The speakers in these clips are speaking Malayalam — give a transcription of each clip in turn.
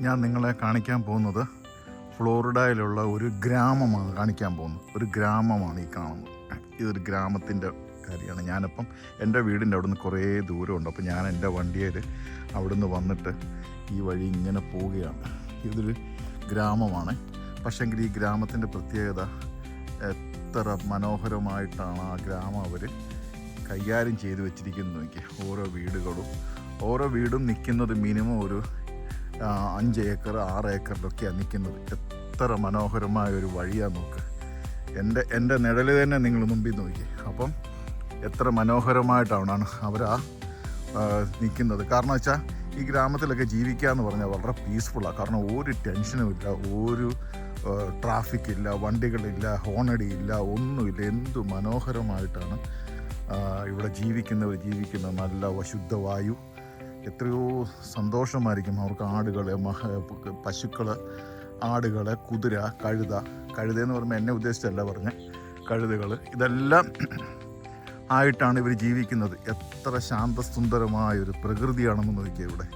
ഞാൻ നിങ്ങളെ കാണിക്കാൻ പോകുന്നത് ഫ്ലോറിഡയിലുള്ള ഒരു ഗ്രാമമാണ് കാണിക്കാൻ പോകുന്നത്. ഒരു ഗ്രാമമാണ് ഈ കാണുന്നത്. ഇതൊരു ഗ്രാമത്തിൻ്റെ കാര്യമാണ്. ഞാനിപ്പം എൻ്റെ വീടിൻ്റെ അവിടെ നിന്ന് കുറേ ദൂരമുണ്ട്. അപ്പോൾ ഞാൻ എൻ്റെ വണ്ടിയിൽ അവിടെ നിന്ന് വന്നിട്ട് ഈ വഴി ഇങ്ങനെ പോവുകയാണ്. ഇതൊരു ഗ്രാമമാണ്. പക്ഷേങ്കിൽ ഈ ഗ്രാമത്തിൻ്റെ പ്രത്യേകത, എത്ര മനോഹരമായിട്ടാണ് ആ ഗ്രാമം അവർ കൈകാര്യം ചെയ്ത് വെച്ചിരിക്കുന്നത്. എനിക്ക് ഓരോ വീടും നിൽക്കുന്നത് മിനിമം ഒരു 5 ഏക്കർ 6 ഏക്കറിലൊക്കെയാണ് നിൽക്കുന്നത്. എത്ര മനോഹരമായ ഒരു വഴിയാണ് നോക്ക്. എൻ്റെ നിഴൽ തന്നെ നിങ്ങൾ മുമ്പിൽ നോക്കി. അപ്പം എത്ര മനോഹരമായിട്ടാണ് അവർ നിൽക്കുന്നത്. കാരണം വെച്ചാൽ ഈ ഗ്രാമത്തിലൊക്കെ ജീവിക്കുക എന്ന് പറഞ്ഞാൽ വളരെ പീസ്ഫുള്ളാണ്. കാരണം ഒരു ടെൻഷനും ഇല്ല, ഒരു ട്രാഫിക് ഇല്ല, വണ്ടികളില്ല, ഹോണടിയില്ല, ഒന്നുമില്ല. എന്തു മനോഹരമായിട്ടാണ് ഇവിടെ ജീവിക്കുന്നത്. നല്ല ശുദ്ധവായു. എത്രയോ സന്തോഷമായിരിക്കും അവർക്ക്. പശുക്കൾ, ആടുകൾ, കുതിര, കഴുതയെന്ന് പറയുമ്പോൾ എന്നെ ഉദ്ദേശിച്ചല്ല പറഞ്ഞ കഴുതകൾ, ഇതെല്ലാം ആയിട്ടാണ് ഇവർ ജീവിക്കുന്നത്. എത്ര ശാന്തസുന്ദരമായൊരു പ്രകൃതിയാണെന്ന് നോക്കിയാൽ ഇവിടെ.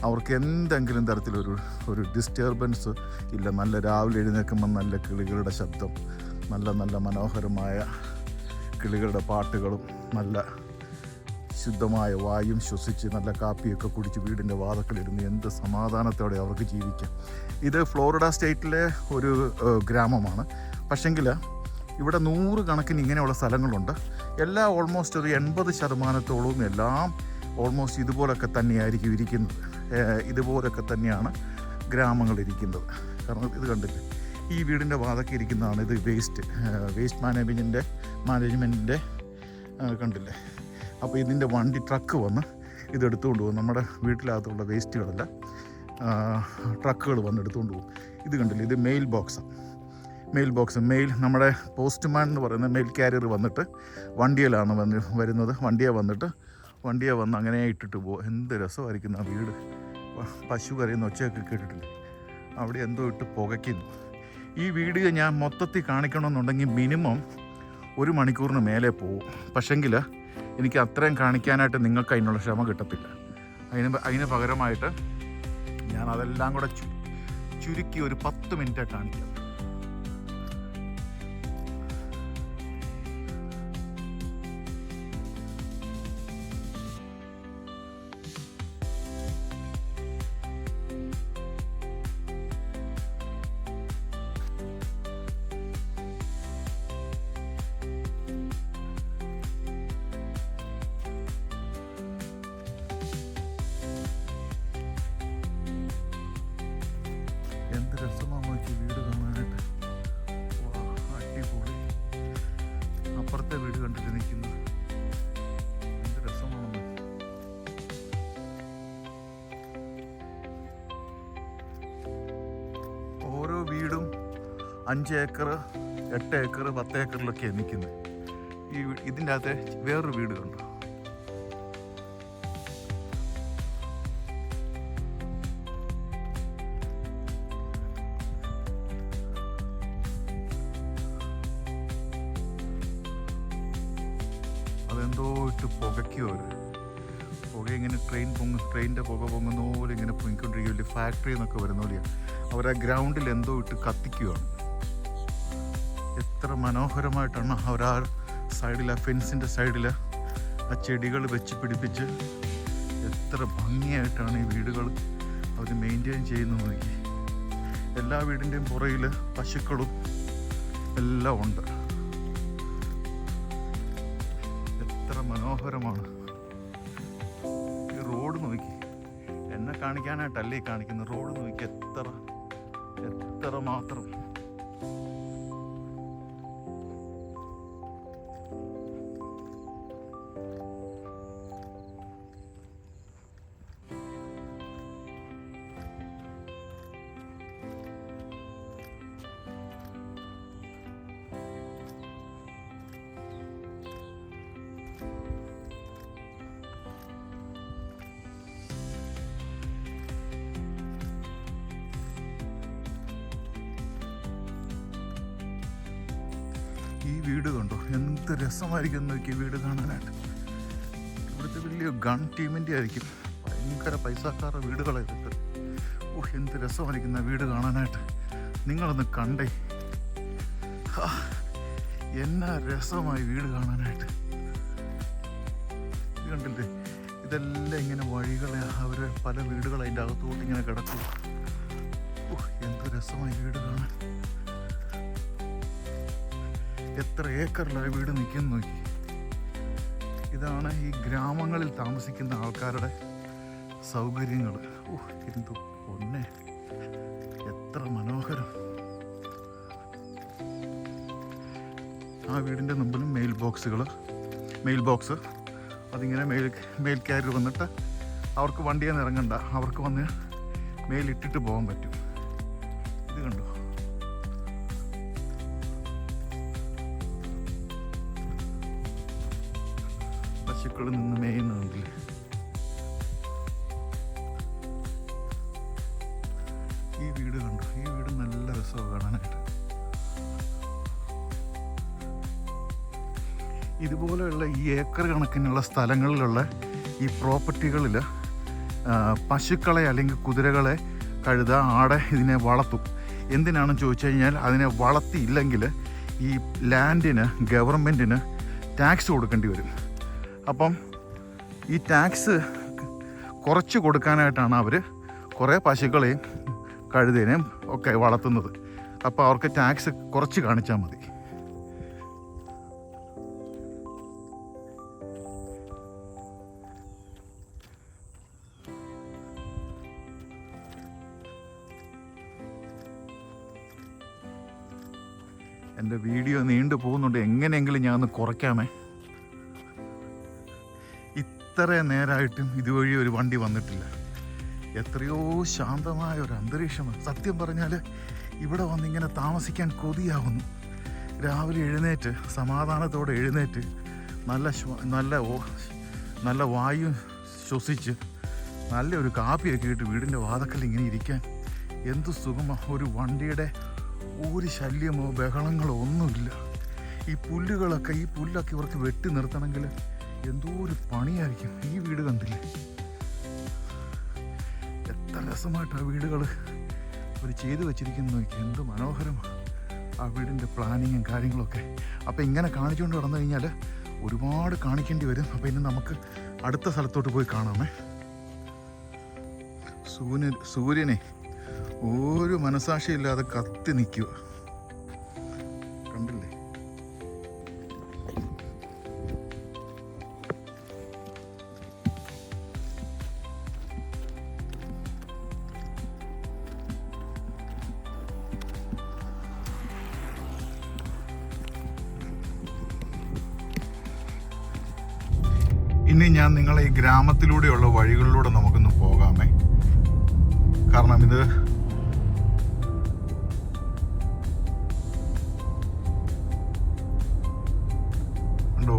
അവർക്ക് എന്തെങ്കിലും തരത്തിലൊരു ഡിസ്റ്റർബൻസ് ഇല്ല. നല്ല രാവിലെ എഴുന്നേൽക്കുമ്പോൾ നല്ല കിളികളുടെ ശബ്ദം, നല്ല മനോഹരമായ കിളികളുടെ പാട്ടുകളും, നല്ല ശുദ്ധമായ വായും ശ്വസിച്ച് നല്ല കാപ്പിയൊക്കെ കുടിച്ച് വീടിൻ്റെ വാതിൽക്കലിരുന്ന് എന്ത് സമാധാനത്തോടെ അവർക്ക് ജീവിക്കാം. ഇത് ഫ്ലോറിഡ സ്റ്റേറ്റിലെ ഒരു ഗ്രാമമാണ്. പക്ഷെങ്കിൽ ഇവിടെ 100 കണക്കിന് ഇങ്ങനെയുള്ള സ്ഥലങ്ങളുണ്ട്. എല്ലാം ഓൾമോസ്റ്റ് ഒരു 80% എല്ലാം ഓൾമോസ്റ്റ് ഇതുപോലൊക്കെ തന്നെയായിരിക്കും ഇരിക്കുന്നത്. ഇതുപോലൊക്കെ തന്നെയാണ് ഗ്രാമങ്ങളിരിക്കുന്നത്. കാരണം ഇത് കണ്ടില്ലേ, ഈ വീടിൻ്റെ വാതൊക്കെ ഇരിക്കുന്നതാണ്. ഇത് വേസ്റ്റ് മാനേജ്മെൻറ്റിൻ്റെ കണ്ടില്ലേ. അപ്പോൾ ഇതിൻ്റെ വണ്ടി വന്ന് ഇതെടുത്തുകൊണ്ട് പോകും. നമ്മുടെ വീട്ടിനകത്തുള്ള വേസ്റ്റുകളെല്ലാം ട്രക്കുകൾ വന്ന് എടുത്തുകൊണ്ട് പോകും. ഇത് കണ്ടില്ലേ, ഇത് മെയിൽ ബോക്സ് നമ്മുടെ പോസ്റ്റ്മാൻ എന്ന് പറയുന്ന മെയിൽ കാരിയർ വന്നിട്ട് വണ്ടിയിലാണ് വരുന്നത്. വണ്ടിയെ വന്ന് അങ്ങനെ ഇട്ടിട്ട് പോകും. എന്ത് രസമായിരിക്കും ആ വീട്. പശു കരയുന്ന ഒച്ചയൊക്കെ കേട്ടിട്ടില്ലേ, അവിടെ എന്തോ ഇട്ട് പുകയ്ക്കുന്നു. ഈ വീട് ഞാൻ മൊത്തത്തിൽ കാണിക്കണമെന്നുണ്ടെങ്കിൽ മിനിമം 1 മണിക്കൂറിന് മേലെ പോകും. പക്ഷെങ്കിൽ എനിക്ക് അത്രയും കാണിക്കാനായിട്ട് നിങ്ങൾക്ക് അതിനുള്ള ക്ഷമ കിട്ടത്തില്ല. അതിന് പകരമായിട്ട് ഞാൻ അതെല്ലാം കൂടെ ചുരുക്കി ഒരു 10 മിനിറ്റ് കാണിക്കാം. എന്ത് രസമാണ് നോക്കി വീട് കാണാനായിട്ട്. അടിപൊളി. അപ്പുറത്തെ വീട് കണ്ടിട്ട് നിൽക്കുന്നത് എന്ത് രസമാണെന്ന്. ഓരോ വീടും 5 ഏക്കർ 8 ഏക്കർ 10 ഏക്കറിലൊക്കെയാണ് നിൽക്കുന്നത്. ഇതിൻ്റെ അകത്ത് വേറൊരു വീട് കണ്ടു. അതെന്തോ ഇട്ട് പുകയ്ക്കുമോ പുക ഇങ്ങനെ ട്രെയിനിൻ്റെ പുക പൊങ്ങുന്ന പോലെ ഇങ്ങനെ പൊങ്ങിക്കൊണ്ടിരിക്കുക. വലിയ ഫാക്ടറി എന്നൊക്കെ വരുന്ന പോലെയാണ്. അവരാ ഗ്രൗണ്ടിൽ എന്തോ ഇട്ട് കത്തിക്കുകയാണ്. എത്ര മനോഹരമായിട്ടാണ് അവരാ സൈഡിൽ, ആ ഫെൻസിൻ്റെ സൈഡിൽ ആ ചെടികൾ വെച്ച് പിടിപ്പിച്ച് എത്ര ഭംഗിയായിട്ടാണ് ഈ വീടുകൾ അവർ മെയിൻറ്റെയിൻ ചെയ്യുന്നത് നോക്കി. എല്ലാ വീടിൻ്റെയും പുറകിൽ പശുക്കളും എല്ലാം ഉണ്ട്. മനോഹരമാണ് ഈ റോഡ് നോക്കി. എന്നെ കാണിക്കാനായിട്ടല്ലേ കാണിക്കുന്ന റോഡ് നോക്കി. എത്ര മാത്രം ഈ വീട് കണ്ടോ, എന്ത് രസമായിരിക്കും നോക്കി വീട് കാണാനായിട്ട്. ഇവിടുത്തെ വലിയ ഗൺ ടീമിൻ്റെ ആയിരിക്കും. ഭയങ്കര പൈസക്കാരുടെ വീടുകളാണ് ഇതൊക്കെ. എന്ത് രസമായിരിക്കുന്ന വീട് കാണാനായിട്ട്. നിങ്ങളൊന്ന് കണ്ടേ, എന്നാ രസമായി വീട് കാണാനായിട്ട്. ഇത് കണ്ടില്ലേ, ഇതെല്ലാം ഇങ്ങനെ വഴികളെ അവർ പല വീടുകൾ അതിൻ്റെ അകത്തോട്ട് ഇങ്ങനെ കിടക്കും. എന്ത് രസമായി വീട് കാണാൻ. എത്ര ഏക്കറിലായി വീട് നിൽക്കുന്നു നോക്കി. ഇതാണ് ഈ ഗ്രാമങ്ങളിൽ താമസിക്കുന്ന ആൾക്കാരുടെ സൗകര്യങ്ങൾ. എന്തു പൊന്നെ, എത്ര മനോഹരം. ആ വീടിൻ്റെ മുമ്പിലും മെയിൽ ബോക്സ് അതിങ്ങനെ മെയിൽ ക്യാരിയർ വന്നിട്ട് അവർക്ക് വണ്ടിയിൽ നിന്ന് ഇറങ്ങണ്ട, അവർക്ക് വന്ന് മെയിലിട്ടിട്ട് പോകാൻ പറ്റും. ഇത് കണ്ടോ, പശുക്കൾ നിന്ന് മേയുന്നുണ്ടെങ്കിൽ. ഈ വീട് കണ്ടോ, ഈ വീട് നല്ല രസമാണ് കാണാനായിട്ട്. ഇതുപോലെയുള്ള ഈ ഏക്കർ കണക്കിനുള്ള സ്ഥലങ്ങളിലുള്ള ഈ പ്രോപ്പർട്ടികളിൽ പശുക്കളെ അല്ലെങ്കിൽ കുതിരകളെ, കഴുത, ആടെ ഇതിനെ വളർത്തും. എന്തിനാണെന്ന് ചോദിച്ചു കഴിഞ്ഞാൽ, അതിനെ വളർത്തിയില്ലെങ്കിൽ ഈ ലാൻഡിന് ഗവൺമെൻറ്റിന് ടാക്സ് കൊടുക്കേണ്ടി വരും. അപ്പം ഈ ടാക്സ് കുറച്ച് കൊടുക്കാനായിട്ടാണ് അവർ കുറേ പശുക്കളെയും കഴുതേനെയും ഒക്കെ വളർത്തുന്നത്. അപ്പോൾ അവർക്ക് ടാക്സ് കുറച്ച് കാണിച്ചാൽ മതി. എൻ്റെ വീഡിയോ നീണ്ടു പോകുന്നുണ്ട്, എങ്ങനെയെങ്കിലും ഞാൻ ഒന്ന് കുറയ്ക്കാമേ. ഇത്ര നേരമായിട്ടും ഇതുവഴി ഒരു വണ്ടി വന്നിട്ടില്ല. എത്രയോ ശാന്തമായ ഒരു അന്തരീക്ഷമാണ്. സത്യം പറഞ്ഞാൽ ഇവിടെ വന്നിങ്ങനെ താമസിക്കാൻ കൊതിയാവുന്നു. രാവിലെ എഴുന്നേറ്റ് സമാധാനത്തോടെ എഴുന്നേറ്റ് നല്ല വായു ശ്വസിച്ച് നല്ലൊരു കാപ്പിയൊക്കെ ഇട്ട് വീടിൻ്റെ വാതക്കൽ ഇങ്ങനെ ഇരിക്കാൻ എന്തു സുഖമാണ്. ഒരു വണ്ടിയുടെ ഒരു ശല്യമോ ബഹളങ്ങളോ ഒന്നുമില്ല. ഈ പുല്ലൊക്കെ ഇവർക്ക് വെട്ടി നിർത്തണമെങ്കിൽ എന്തോ ഒരു പണിയായിരിക്കും. ഈ വീട് കണ്ടില്ലേ, എത്ര രസമായിട്ടാണ് വീടുകൾ അവർ ചെയ്തു വെച്ചിരിക്കുന്നു നോക്കി. എന്ത് മനോഹരമാണ് ആ വീടിൻ്റെ പ്ലാനിങ്ങും കാര്യങ്ങളൊക്കെ. അപ്പോൾ ഇങ്ങനെ കാണിച്ചുകൊണ്ട് നടന്നു കഴിഞ്ഞാൽ ഒരുപാട് കാണിക്കേണ്ടി വരും. അപ്പോൾ ഇനി നമുക്ക് അടുത്ത സ്ഥലത്തോട്ട് പോയി കാണാമേ. സൂര്യനെ ഒരു മനസാക്ഷിയില്ലാതെ കത്തി നിൽക്കുക, കണ്ടില്ലേ? ഇനി ഞാൻ നിങ്ങളെ ഈ ഗ്രാമത്തിലൂടെയുള്ള വഴികളിലൂടെ നമുക്കൊന്ന് പോകാമേ. കാരണം ഇത്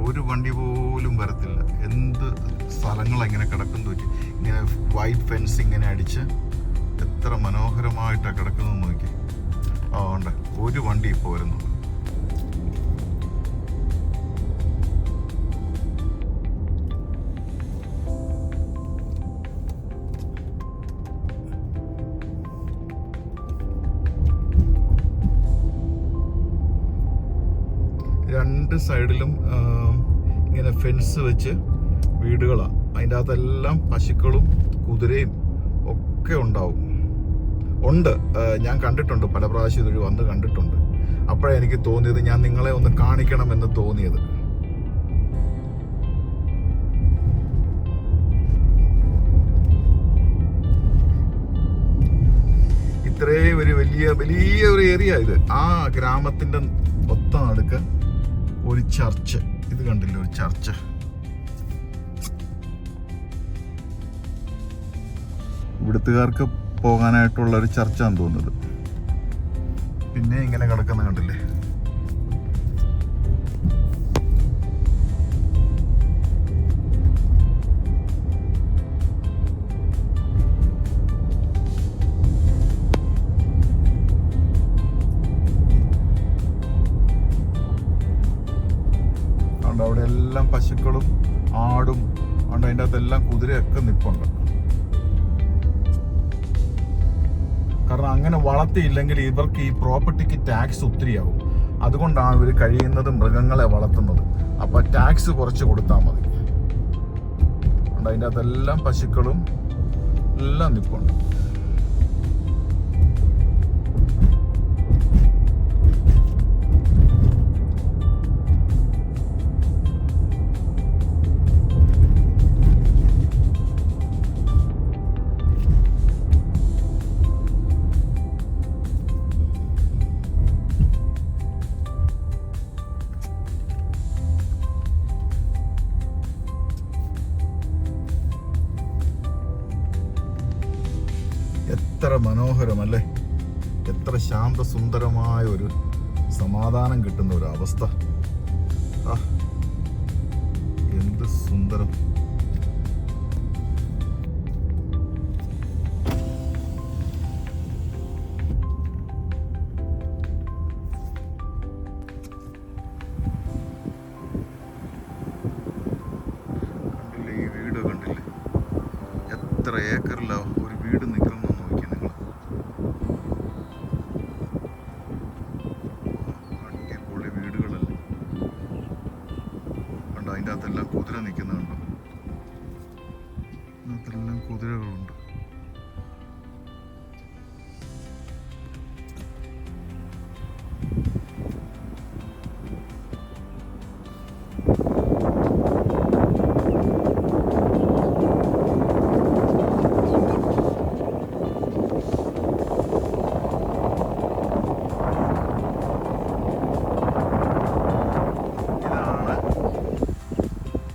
ഒരു വണ്ടി പോലും വരത്തില്ല. എന്ത് സ്ഥലങ്ങളാണ് ഇങ്ങനെ കിടക്കുന്നു. ഇങ്ങനെ വൈറ്റ് ഫെൻസ് ഇങ്ങനെ അടിച്ച് എത്ര മനോഹരമായിട്ടാണ് കിടക്കുന്നത് നോക്കി. ഉണ്ട് ഒരു വണ്ടി ഇപ്പോൾ വരുന്നു. രണ്ട് സൈഡിലും ഇങ്ങനെ ഫെൻസ് വെച്ച് വീടുകളാണ്. അതിൻ്റെ അകത്തെല്ലാം പശുക്കളും കുതിരയും ഒക്കെ ഉണ്ട്. ഞാൻ കണ്ടിട്ടുണ്ട്, പല പ്രാവശ്യം ഇതൊരു വന്ന് കണ്ടിട്ടുണ്ട്. അപ്പോഴാണ് എനിക്ക് തോന്നിയത് ഞാൻ നിങ്ങളെ ഒന്ന് കാണിക്കണമെന്ന് തോന്നിയത്. ഇത്രയും ഒരു വലിയ ഒരു ഏരിയ ഇത്. ആ ഗ്രാമത്തിൻ്റെ മൊത്തം നടുക്ക് ഒരു ചർച്ച്. ഇത് കണ്ടില്ല, ഒരു ചർച്ച്. ഇവിടുത്തുകാർക്ക് പോകാനായിട്ടുള്ള ഒരു ചർച്ചാന്ന് തോന്നുന്നത്. പിന്നെ ഇങ്ങനെ കിടക്കുന്ന കണ്ടില്ലേ. അവിടെ എല്ലാം പശുക്കളും ആടും ഉണ്ട്. അതിൻ്റെ അകത്തെല്ലാം കുതിരയൊക്കെ നിൽപ്പുണ്ട്. കാരണം അങ്ങനെ വളർത്തിയില്ലെങ്കിൽ ഇവർക്ക് ഈ പ്രോപ്പർട്ടിക്ക് ടാക്സ് ഒത്തിരിയാവും. അതുകൊണ്ടാണ് ഇവർ കഴിയുന്നത് മൃഗങ്ങളെ വളർത്തുന്നത്. അപ്പോൾ ടാക്സ് കുറച്ച് കൊടുത്താൽ മതി. അതിൻ്റെ അകത്തെല്ലാം പശുക്കളും എല്ലാം നിൽപ്പുണ്ട്. എത്ര മനോഹരമല്ലേ, എത്ര ശാന്തസുന്ദരമായ ഒരു സമാധാനം കിട്ടുന്ന ഒരു അവസ്ഥ. എന്ത് സുന്ദരം. കണ്ടില്ലേ ഈ വീട്, കണ്ടില്ലേ എത്ര ഏക്കറിലാ ഒരു വീട് നിൽക്കുന്നു. അതിൻ്റെ അകത്തെല്ലാം കുതിര നിൽക്കുന്നുണ്ടോ? അതിനകത്തെല്ലാം കുതിരകളുണ്ട്.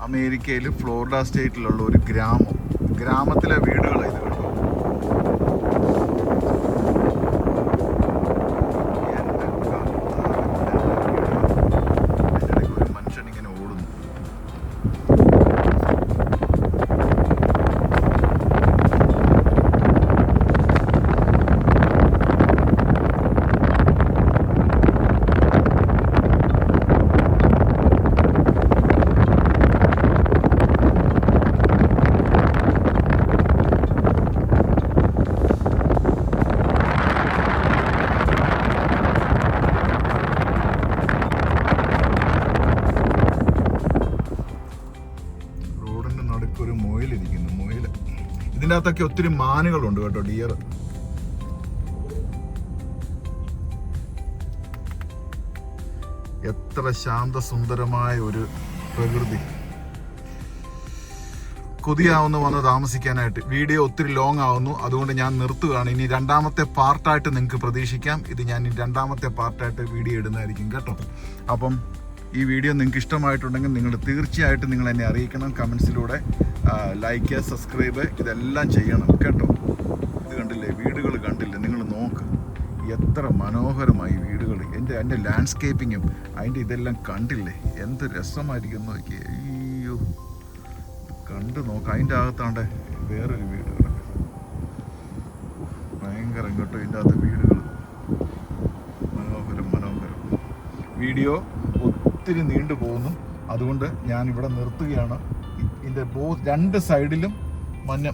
അമേരിക്കയിൽ ഫ്ലോറിഡ സ്റ്റേറ്റിലുള്ള ഒരു ഗ്രാമത്തിലെ വീടുകളാണ് ഇത് കേട്ടോ. അതിനിടയ്ക്ക് ഒരു മനുഷ്യൻ ഇങ്ങനെ ഓടുന്നു. ഒരു മുയലിരിക്കുന്നു, മുയൽ. ഇതിൻ്റെ അകത്തൊക്കെ ഒത്തിരി മാനുകളുണ്ട് കേട്ടോ, ഡിയർ. എത്ര ശാന്തസുന്ദരമായ ഒരു പ്രകൃതി. കൊതിയാവുന്നു വന്ന് താമസിക്കാനായിട്ട്. വീഡിയോ ഒത്തിരി ലോങ് ആവുന്നു, അതുകൊണ്ട് ഞാൻ നിർത്തുകയാണ്. ഇനി രണ്ടാമത്തെ പാർട്ടായിട്ട് നിങ്ങൾക്ക് പ്രതീക്ഷിക്കാം. ഇത് ഞാൻ രണ്ടാമത്തെ പാർട്ടായിട്ട് വീഡിയോ ഇടുന്നതായിരിക്കും കേട്ടോ. അപ്പം ഈ വീഡിയോ നിങ്ങൾക്ക് ഇഷ്ടമായിട്ടുണ്ടെങ്കിൽ നിങ്ങൾ തീർച്ചയായിട്ടും നിങ്ങൾ എന്നെ അറിയിക്കണം കമൻസിലൂടെ. ലൈക്ക്, സബ്സ്ക്രൈബ് ഇതെല്ലാം ചെയ്യണം കേട്ടോ. ഇത് കണ്ടില്ലേ, വീടുകൾ കണ്ടില്ലേ, നിങ്ങൾ നോക്ക് എത്ര മനോഹരമായി വീടുകൾ. എൻ്റെ ലാൻഡ്സ്കേപ്പിങ്ങും അതിൻ്റെ ഇതെല്ലാം കണ്ടില്ലേ, എന്ത് രസമായിരിക്കും നോക്കി. അയ്യോ, കണ്ടു നോക്ക്. അതിൻ്റെ അകത്താണ്ട് വേറൊരു വീട് കിടക്കും. ഭയങ്കരം കേട്ടോ ഇതിൻ്റെ അകത്ത് വീടുകൾ. മനോഹരം മനോഹരം. വീഡിയോ ഒത്തിരി നീണ്ടു പോകുന്നു, അതുകൊണ്ട് ഞാൻ ഇവിടെ നിർത്തുകയാണ്. ഇതിൻ്റെ രണ്ട് സൈഡിലും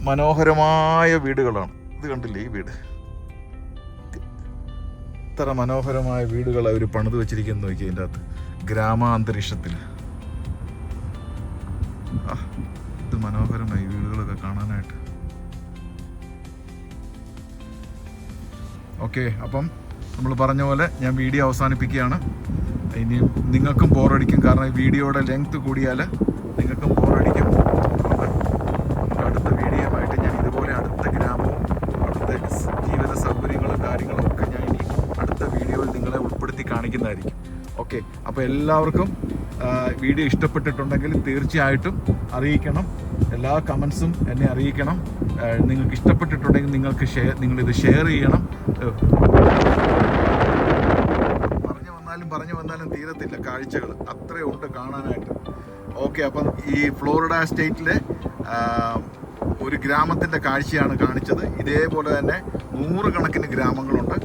മനോഹരമായ വീടുകളാണ്. ഇത് കണ്ടില്ലേ ഈ വീട്, ഇത്ര മനോഹരമായ വീടുകൾ അവർ പണിത് വെച്ചിരിക്കുന്നു നോക്കി അതിൻ്റെ അകത്ത് ഗ്രാമാന്തരീക്ഷത്തിൽ. ഇത് മനോഹരമായി വീടുകളൊക്കെ കാണാനായിട്ട്. ഓക്കെ, അപ്പം നമ്മൾ പറഞ്ഞ പോലെ ഞാൻ വീഡിയോ അവസാനിപ്പിക്കുകയാണ്. ഇനി നിങ്ങൾക്കും ബോറടിക്കും, കാരണം ഈ വീഡിയോയുടെ ലെങ്ത് കൂടിയാൽ നിങ്ങൾക്കും ബോറടിക്കും. അടുത്ത വീഡിയോയുമായിട്ട് ഞാൻ ഇതുപോലെ അടുത്ത ഗ്രാമവും അവിടുത്തെ ജീവിത സൗകര്യങ്ങളും കാര്യങ്ങളും ഒക്കെ ഞാൻ ഇനി അടുത്ത വീഡിയോയിൽ നിങ്ങളെ ഉൾപ്പെടുത്തി കാണിക്കുന്നതായിരിക്കും. ഓക്കെ, അപ്പോൾ എല്ലാവർക്കും വീഡിയോ ഇഷ്ടപ്പെട്ടിട്ടുണ്ടെങ്കിൽ തീർച്ചയായിട്ടും അറിയിക്കണം. എല്ലാ കമൻസും എന്നെ അറിയിക്കണം. നിങ്ങൾക്ക് ഇഷ്ടപ്പെട്ടിട്ടുണ്ടെങ്കിൽ നിങ്ങളിത് ഷെയർ ചെയ്യണം. പറഞ്ഞു വന്നാലും തീരത്തില്ല, കാഴ്ചകൾ അത്രയുണ്ട് കാണാനായിട്ട്. ഓക്കെ, അപ്പം ഈ ഫ്ലോറിഡ സ്റ്റേറ്റിലെ ഒരു ഗ്രാമത്തിൻ്റെ കാഴ്ചയാണ് കാണിച്ചത്. ഇതേപോലെ തന്നെ 100 കണക്കിന് ഗ്രാമങ്ങളുണ്ട്.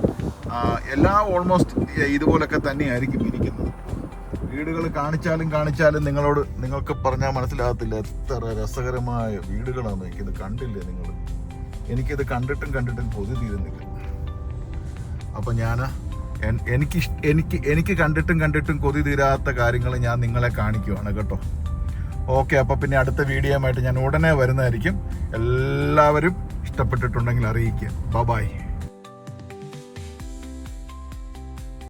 എല്ലാം ഓൾമോസ്റ്റ് ഇതുപോലൊക്കെ തന്നെയായിരിക്കും ഇരിക്കുന്നത്. വീടുകൾ കാണിച്ചാലും നിങ്ങൾക്ക് പറഞ്ഞാൽ മനസ്സിലാകത്തില്ല എത്ര രസകരമായ വീടുകളാണ്. എനിക്കിത് കണ്ടില്ലേ നിങ്ങൾ? എനിക്കിത് കണ്ടിട്ടും കൊതി തീരുന്നില്ല. അപ്പോൾ ഞാൻ എനിക്ക് കണ്ടിട്ടും കൊതി തീരാത്ത കാര്യങ്ങൾ ഞാൻ നിങ്ങളെ കാണിക്കുവാണ് കേട്ടോ. ഓക്കെ, അപ്പോൾ പിന്നെ അടുത്ത വീഡിയോയുമായിട്ട് ഞാൻ ഉടനെ വരുന്നതായിരിക്കും. എല്ലാവരും ഇഷ്ടപ്പെട്ടിട്ടുണ്ടെങ്കിൽ അറിയിക്കുക. ബൈ.